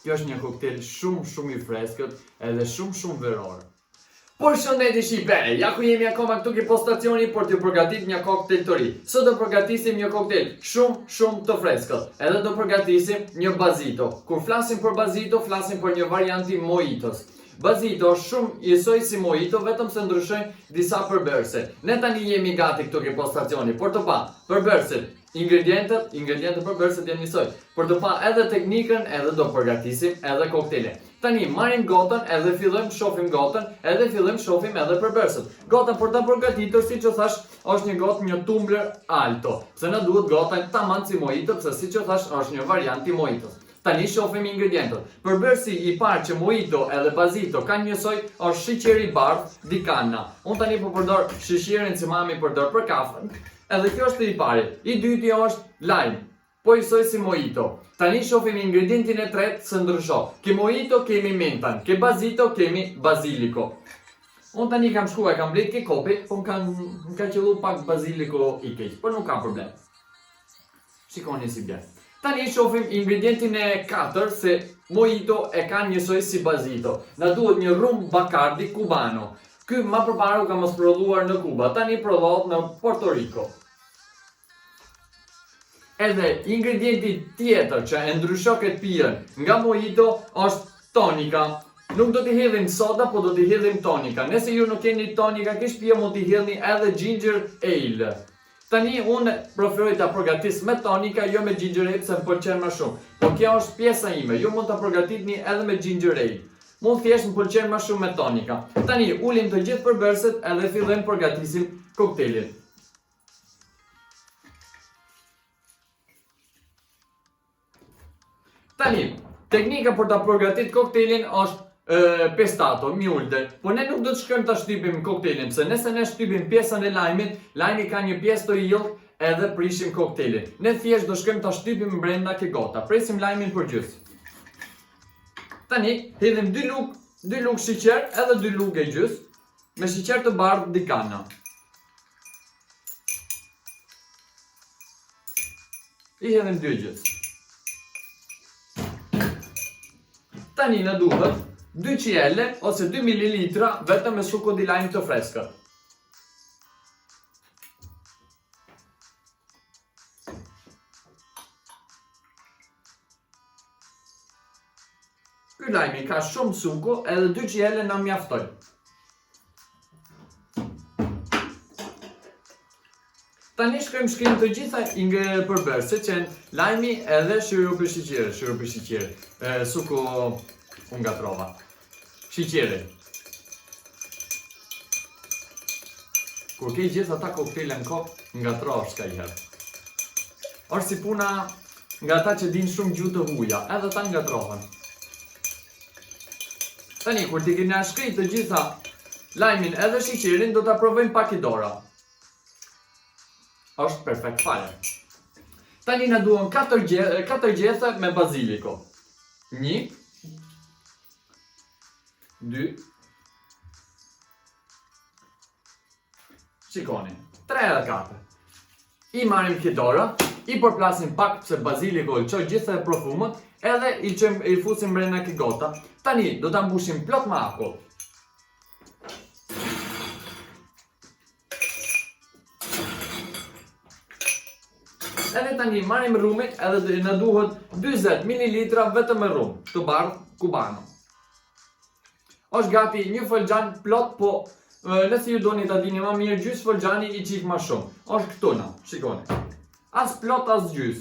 Kjo është një koktel shumë i freskët edhe shumë veror. Përshëndetje shqiptare, ja ku jemi akoma këtu ke postacioni për t'ju përgatit një koktel të ri. Sot do përgatisim një koktel shumë të freskët, edhe do përgatisim një bazito. Kur flasim për bazito, flasim për një varianti mojitos. Bazito është shumë njësoj si mojito, vetëm se ndryshojnë disa përbërëse. Ne tani jemi gati këtu ke postacioni për të pa përbërësit, ingredientet përbërësit janë njësoj. Për të pa edhe teknikën, edhe do përgatisim edhe koktele. Tani marrim gotën edhe fillojmë shohim gotën, edhe fillojmë shohim edhe përbërësit. Gota për ta përgatitur, siç u thash, është një gotë një tumbler alto. Pse na duhet gota tamam si mojito, pse siç u thash është një variant i mojitos. Tani shohim ingredientet. Përbërësi i parë që mojito edhe bazito kanë njësoj është sheqeri i bardhë di canna. Unë tani po përdor sheqerin që mami përdor për kafen. Edhe kjo është i pari. I dyti është lajm. Po njësoj si mojito. Tani shohim ingredientin e tretë se ndryshon. Ke mojito kemi mentan, ke bazito kemi baziliko. Unë tani kam shkuar, kam blet ke kopi, po më ka qellu pak baziliko i keq, por nuk ka problem. Shikoni si bjen. Tani shohim ingredientin e katër se mojito e ka njësoj si bazito. Na duhet një rum bacardi cubano. Ky më përpara u ka mos prodhuar në Kuba, tani prodhohet në Porto Rico. Edhe ingredienti tjetër që e ndryshon këtë pijen nga mojito është tonika. Nuk do t'i hedhim soda, po do t'i hedhim tonika. Nëse ju nuk keni tonika kish pije, mund t'i hedhni edhe ginger ale. Tani unë preferoj ta përgatis me tonika, jo me ginger ale, se më pëlqen më shumë. Po kjo është pjesa ime, ju mund ta përgatitni edhe me ginger ale. Mund thjesht më pëlqen më shumë me tonika. Tani ulim të gjithë përbërësit edhe fillojmë përgatisim koktelin. Tani, teknika për ta përgatit koktelin është pestato, mjulde. Po ne nuk do të shkojmë ta shtypim koktelin, pse nëse ne shtypim pjesën e lajmit, lajmi ka një pjesë të illt edhe prishim koktelin. Ne thjesht do shkojmë ta shtypim brenda ke gota. Presim lajmin për gjys. Tani hedhim 2 lugë sheqer edhe 2 lugë e gjys me sheqer të bardhë di canna. I hedhim 2 gjys. Tani na duhet 2 qijelle ose 2 ml vetëm me suco di lajm të freskët. Ky lajmi ka shumë suco edhe 2 qijelle na mjaftojnë. Tani shkojmë shkrim të gjitha përbërësit që janë lajmi edhe shirupi sheqeri. Suco unë gatrova. Sheqeri. Kur ke gjithë ata koktele në kokë, ngatrosh kajherë. Është si puna nga ata që din shumë gjuhë të huaja, edhe ata ngatrohen. Tani kur ti keni shkrit të gjitha lajmin edhe sheqerin, do ta provojmë pak i dora. Është perfekt fare. Tani na duhen 4 gjethe me baziliko. 1 2 Shikoni, 3 edhe 4. I marrim kidora, i përplasim pak pse baziliko i çoj gjithë profumët, edhe i fusim brenda ke gota. Tani do ta mbushim plot me akull. Edhe tani marrim rumin, edhe na duhet 40 ml vetëm me rum të bardhë cubano. Është gati një folxhan plot, po nëse ju doni ta dini më mirë, gjys folxhani i çik më shumë. Është këtu na, shikoni. As plot as gjys.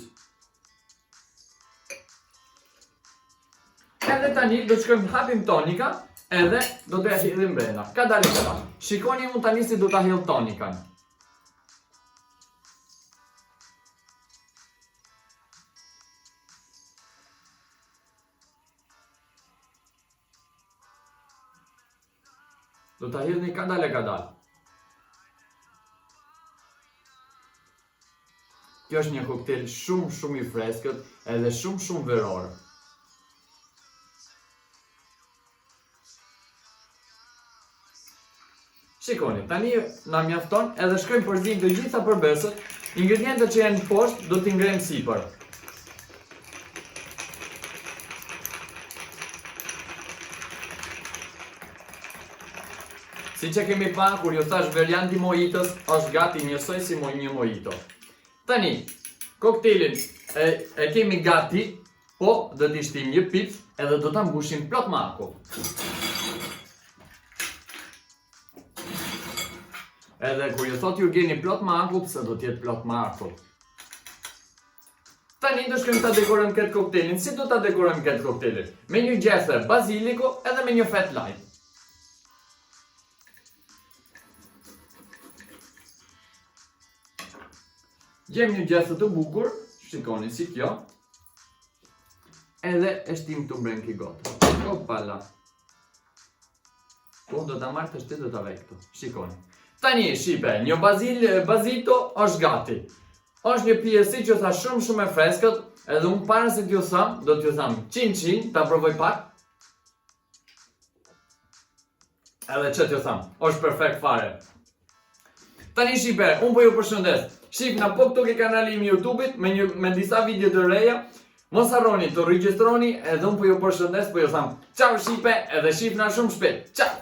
Edhe tani do të shkojmë hapim tonika, edhe do të hedhim brenda. Ka dalë këta. Shikoni unë tani si do ta hedh tonikan. Do ta hedhni kadal. Kjo është një koktel shumë i freskët edhe shumë veror. Shikoni, tani na mjafton edhe shkojmë përzim të gjitha përbërësit. Ingredientet që janë poshtë do t'i ngrem sipër. Si që kemi pa, kur ju thash varianti mojitos, është gati njësoj si një mojito. Tani, koktelin e kemi gati, po do t'i shtim një pic edhe do ta mbushim plot me akull. Edhe kur ju thot Jurgeni plot me akull, pse do t'jetë plot me akull? Tani do shkojmë ta dekorojmë këtë koktelin. Si do ta dekorojmë këtë koktelin? Me një gjethe baziliko edhe me një fet lime. Gjem një gjethe të bukur, shikoni si kjo. Edhe e shtim të mbrenki gotë. Opala. Po do ta marrë të shtit do ta vej këtu. Shikoni. Tani shipe, një bazito është gati. Është një pjesë që tha shumë e freskët, edhe unë para se t'ju tham, do t'ju tham qin, ta provoj pak. Edhe që t'ju tham, është perfekt fare. Tani shipe, unë po ju përshëndes. Shif na po këtu ke kanali im YouTube-it me disa video të reja. Mos harroni të regjistroni edhe unë po ju përshëndes, po ju tham ciao shipe edhe shif na shumë shpejt. Ciao!